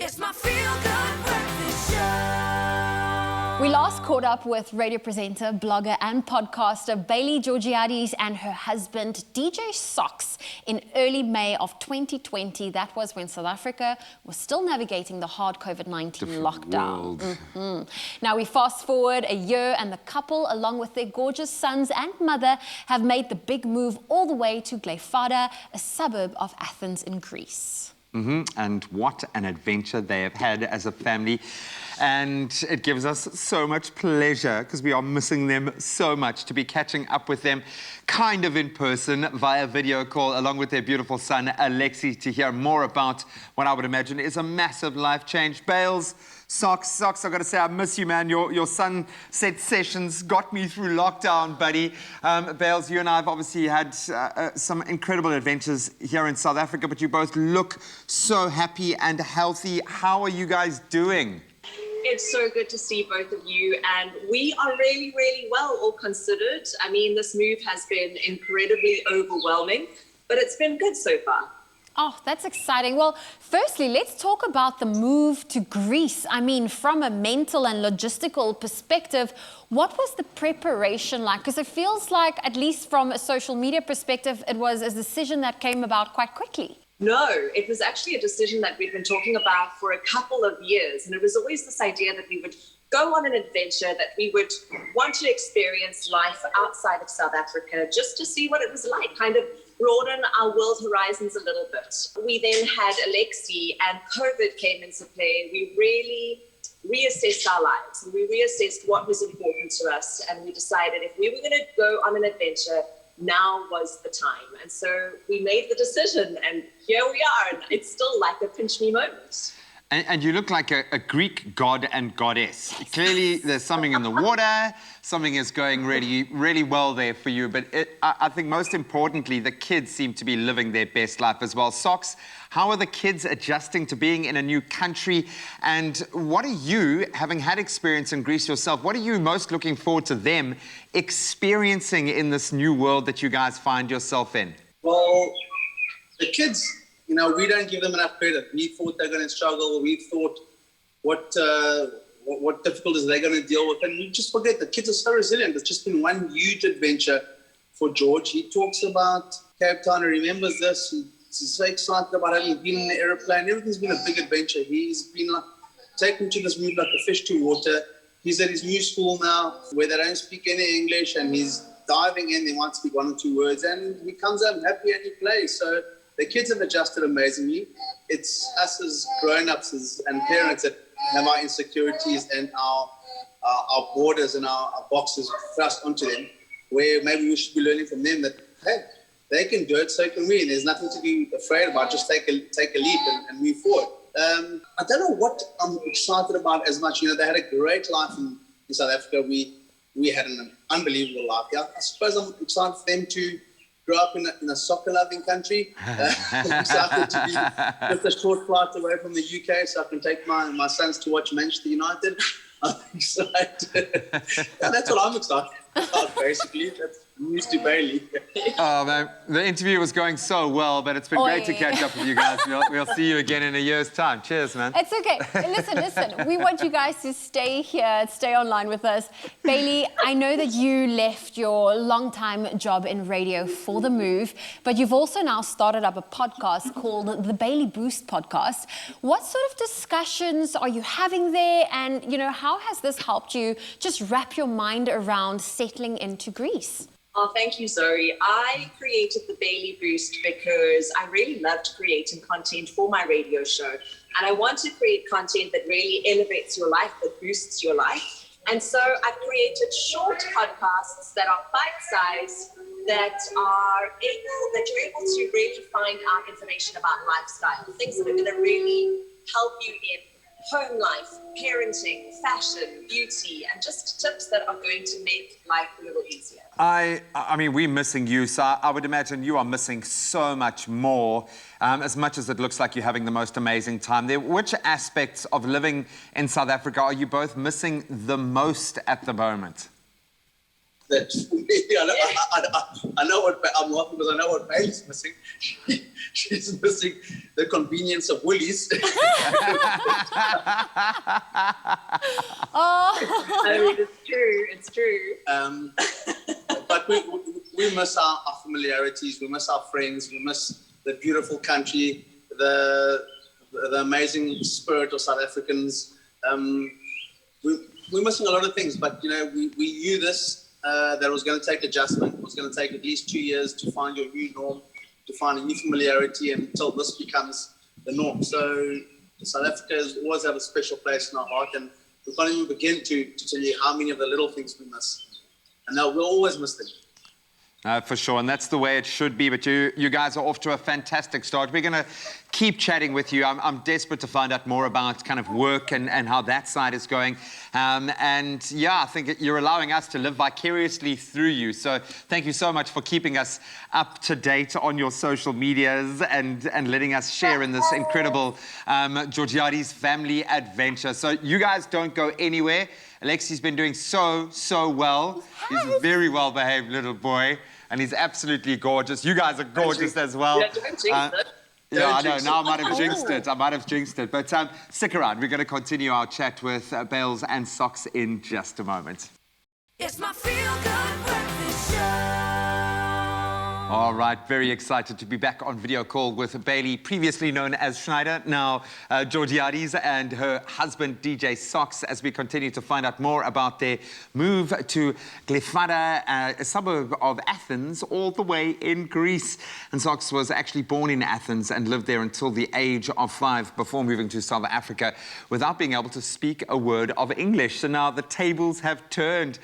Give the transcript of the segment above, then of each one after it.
It's my feel-good breakfast show. We last caught up with radio presenter, blogger and podcaster Bailey Georgiades and her husband DJ Sox in early May of 2020. That was when South Africa was still navigating the hard COVID-19 lockdown. Now we fast forward a year and the couple, along with their gorgeous sons and mother, have made the big move all the way to Glyfáda, a suburb of Athens in Greece. And what an adventure they have had as a family. And it gives us so much pleasure, because we are missing them so much, to be catching up with them kind of in person via video call, along with their beautiful son, Alexi, to hear more about what I would imagine is a massive life change. Bales, Sox, I've got to say, I miss you, man. Your sunset sessions got me through lockdown, buddy. Bales, you and I have obviously had some incredible adventures here in South Africa, but you both look so happy and healthy. How are you guys doing? It's so good to see both of you, and we are really, really well, all considered. I mean, this move has been incredibly overwhelming, but it's been good so far. Oh, that's exciting. Well, firstly, let's talk about the move to Greece. I mean, from a mental and logistical perspective, what was the preparation like? Because it feels like, at least from a social media perspective, it was a decision that came about quite quickly. No, it was actually a decision that we'd been talking about for a couple of years. And it was always this idea that we would go on an adventure, that we would want to experience life outside of South Africa, just to see what it was like, kind of broaden our world horizons a little bit. We then had Alexi, and COVID came into play. We really reassessed our lives, and we reassessed what was important to us. And we decided if we were going to go on an adventure, now was the time. And so we made the decision, and here we are. And it's still like a pinch me moment. And you look like a Greek god and goddess. Clearly, there's something in the water, something is going really, really well there for you. But I think most importantly, the kids seem to be living their best life as well. Sox, how are the kids adjusting to being in a new country? And what are you, having had experience in Greece yourself, what are you most looking forward to them experiencing in this new world that you guys find yourself in? Well, the kids, you know, we don't give them enough credit. We thought they're going to struggle. We thought what difficulties they're going to deal with. And we just forget the kids are so resilient. It's just been one huge adventure for George. He talks about Cape Town. He remembers this. He's so excited about having been in the airplane. Everything's been a big adventure. He's been taken to this move like a fish to water. He's at his new school now where they don't speak any English, and he's diving in. They might speak one or two words, and he comes out happy and he plays. So the kids have adjusted amazingly. It's us as grown-ups and parents that have our insecurities and our borders and our boxes thrust onto them, where maybe we should be learning from them that, hey, they can do it, so can we. And there's nothing to be afraid about. Just take a leap and move forward. I don't know what I'm excited about as much. You know, they had a great life in South Africa. We had an unbelievable life. Yeah, I suppose I'm excited for them to grow up in a soccer-loving country. I'm excited to be just a short flight away from the UK, so I can take my sons to watch Manchester United. I'm excited. And that's what I'm excited about, basically. That's news to Bailey. Oh, man, the interview was going so well, but it's been great to catch up with you guys. We'll see you again in a year's time. Cheers, man. It's okay. Listen. We want you guys to stay here, stay online with us. Bailey, I know that you left your long-time job in radio for the move, but you've also now started up a podcast called the Bailey Boost Podcast. What sort of discussions are you having there? And, you know, how has this helped you just wrap your mind around settling into Greece? Oh, thank you, Zoe. I created the Bailey Boost because I really loved creating content for my radio show. And I want to create content that really elevates your life, that boosts your life. And so I've created short podcasts that are bite-sized, that you're able to really find out information about lifestyle, things that are going to really help you in home life, parenting, fashion, beauty, and just tips that are going to make life a little easier. I mean, we're missing you, so I would imagine you are missing so much more, as much as it looks like you're having the most amazing time there. Which aspects of living in South Africa are you both missing the most at the moment? I know what I'm laughing because I know what Bailey's missing. She's missing the convenience of Woolies. I mean, it's true. It's true. But we miss our familiarities. We miss our friends. We miss the beautiful country, the amazing spirit of South Africans. We're missing a lot of things, but you know, we knew this, that it was going to take adjustment. It was going to take at least 2 years to find your new norm, to find a new familiarity until this becomes the norm. So South Africa has always had a special place in our heart, and we can't even begin to tell you how many of the little things we miss. And now we'll always miss them. For sure, and that's the way it should be. But you guys are off to a fantastic start. We're going to keep chatting with you. I'm desperate to find out more about kind of work and how that side is going. And yeah, I think you're allowing us to live vicariously through you. So thank you so much for keeping us up to date on your social medias and letting us share in this incredible Georgiades family adventure. So you guys don't go anywhere. Alexi's been doing so well. He's a very well-behaved little boy, and he's absolutely gorgeous. You guys are gorgeous as well. Yeah, don't jinx it. Yeah, I know. Now I might have jinxed it. But stick around. We're going to continue our chat with Bales and Sox in just a moment. It's my feel-good breakfast show. All right, very excited to be back on video call with Bailey, previously known as Schneider, now Georgiades, and her husband, DJ Sox, as we continue to find out more about their move to Glyfáda, a suburb of Athens, all the way in Greece. And Sox was actually born in Athens and lived there until the age of 5 before moving to South Africa without being able to speak a word of English. So now the tables have turned.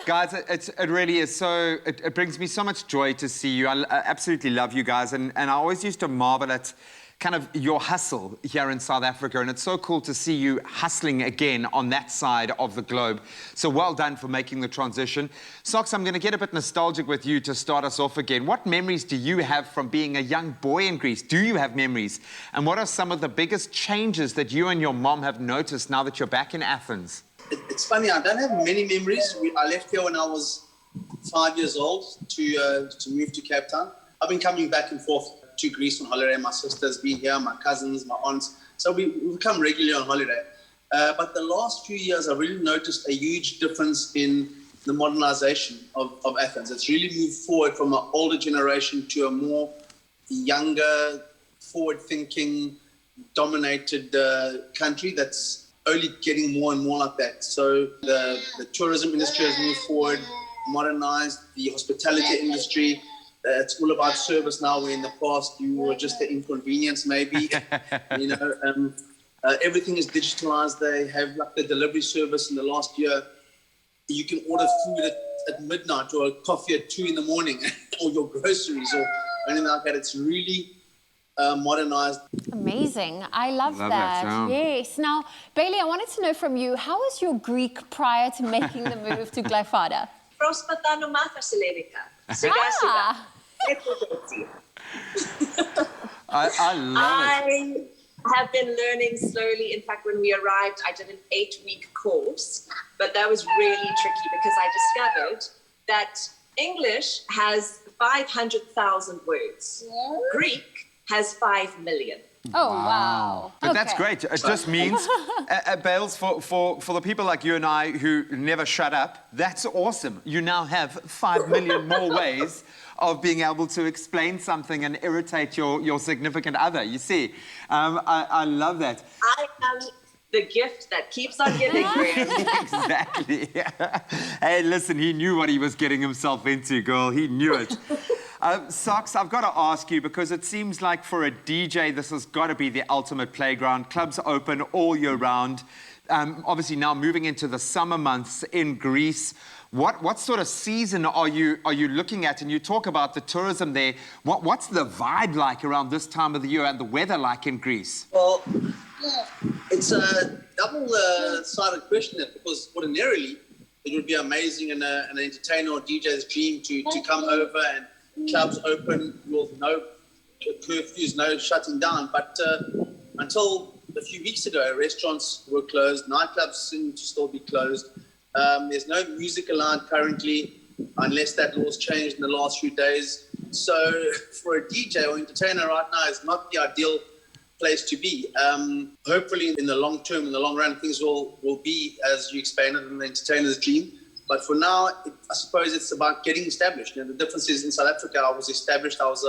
Guys, it really is so, it brings me so much joy to see you. I absolutely love you guys, and I always used to marvel at kind of your hustle here in South Africa, and it's so cool to see you hustling again on that side of the globe. So well done for making the transition. Sox, I'm going to get a bit nostalgic with you to start us off again. What memories do you have from being a young boy in Greece? Do you have memories? And what are some of the biggest changes that you and your mom have noticed now that you're back in Athens? It's funny, I don't have many memories. I left here when I was 5 years old to move to Cape Town. I've been coming back and forth to Greece on holiday. My sister's been here, my cousins, my aunts. So we come regularly on holiday. But the last few years, I really noticed a huge difference in the modernization of Athens. It's really moved forward from an older generation to a more younger, forward-thinking, dominated country that's only getting more and more like that. So the tourism industry has moved forward, modernized, the hospitality industry. It's all about service now, where in the past you were just the inconvenience maybe. You know, everything is digitalized. They have like the delivery service in the last year. You can order food at midnight or a coffee at 2 in the morning or your groceries or anything like that. It's really modernized. Amazing. I love that. Yeah. Yes. Now, Bailey, I wanted to know from you, how was your Greek prior to making the move to Glyfáda? Προσπαθώ να μάθω ελληνικά. Σιγά σιγά. I love it. I have been learning slowly. In fact, when we arrived, I did an 8-week course, but that was really tricky because I discovered that English has 500,000 words. Greek has 5 million. Oh, wow. But that's great. It just means, Bales, for the people like you and I who never shut up, that's awesome. You now have 5 million more ways of being able to explain something and irritate your significant other. You see, I love that. I am the gift that keeps on giving, Graham. Exactly. Hey, listen, he knew what he was getting himself into, girl. He knew it. Sox, I've got to ask you, because it seems like for a DJ, this has got to be the ultimate playground. Clubs open all year round. Obviously now moving into the summer months in Greece. What sort of season are you looking at? And you talk about the tourism there. What's the vibe like around this time of the year and the weather like in Greece? Well, it's a double-sided question, because ordinarily it would be amazing and an entertainer or DJ's dream to come over and clubs open with no curfews, no shutting down. But until a few weeks ago, restaurants were closed, nightclubs seem to still be closed. There's no music allowed currently, unless that law's changed in the last few days. So for a DJ or entertainer right now, it's not the ideal place to be. Hopefully, in the long term, in the long run, things will be as you explained it, an entertainer's dream. But for now, I suppose it's about getting established. You know, the difference is in South Africa, I was established. I was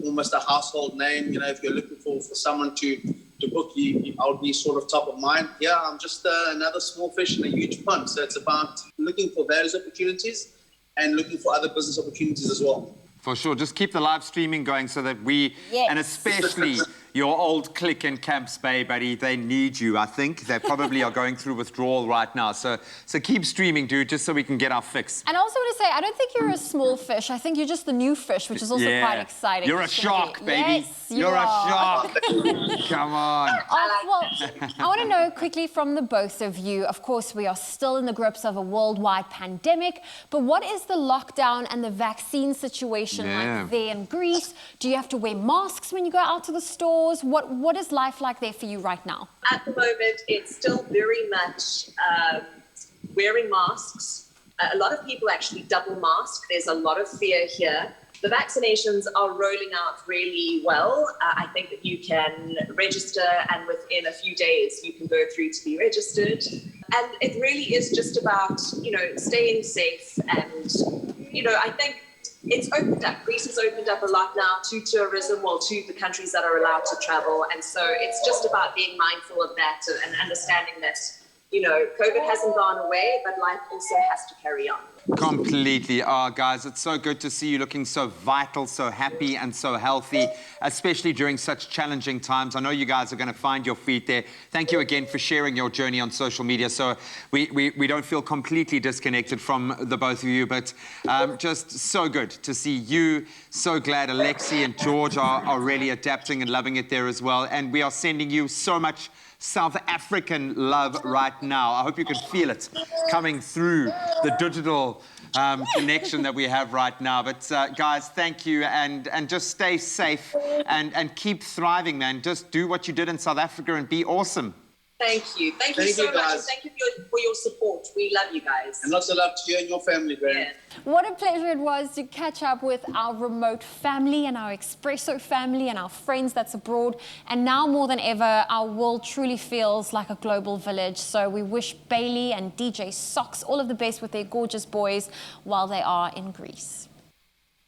almost a household name. You know, if you're looking for someone to book you, I would be sort of top of mind. Yeah, I'm just another small fish in a huge pond. So it's about looking for those opportunities and looking for other business opportunities as well. For sure. Just keep the live streaming going so that we, Yes. and especially your old clique in Camps Bay, buddy, they need you, I think. They probably are going through withdrawal right now. So keep streaming, dude, just so we can get our fix. And I also want to say, I don't think you're a small fish. I think you're just the new fish, which is also quite exciting. You're a It's gonna shark, be- baby. Yes, You're a are. shark. Come on. Well, I want to know quickly from the both of you. Of course, we are still in the grips of a worldwide pandemic, but what is the lockdown and the vaccine situation like there in Greece? Do you have to wear masks when you go out to the stores? What is life like there for you right now? At the moment, it's still very much wearing masks. A lot of people actually double mask. There's a lot of fear here. The vaccinations are rolling out really well. I think that you can register and within a few days you can go through to be registered. And it really is just about, you know, staying safe. And, you know, I think it's opened up. Greece has opened up a lot now to tourism, well, to the countries that are allowed to travel. And so it's just about being mindful of that and understanding that, you know, COVID hasn't gone away, but life also has to carry on. Completely. Oh, guys, it's so good to see you looking so vital, so happy and so healthy, especially during such challenging times. I know you guys are going to find your feet there. Thank you again for sharing your journey on social media. So we don't feel completely disconnected from the both of you, but just so good to see you. So glad Alexi and George are really adapting and loving it there as well. And we are sending you so much South African love right now. I hope you can feel it coming through the digital connection that we have right now. But guys, thank you, and just stay safe and keep thriving, man. Just do what you did in South Africa and be awesome. Thank you. Thank you so much. And guys. thank you for your support. We love you guys. And lots of love to you and your family, Graham. Yeah. What a pleasure it was to catch up with our remote family and our Expresso family and our friends that's abroad. And now more than ever, our world truly feels like a global village. So we wish Bailey and DJ Sox all of the best with their gorgeous boys while they are in Greece.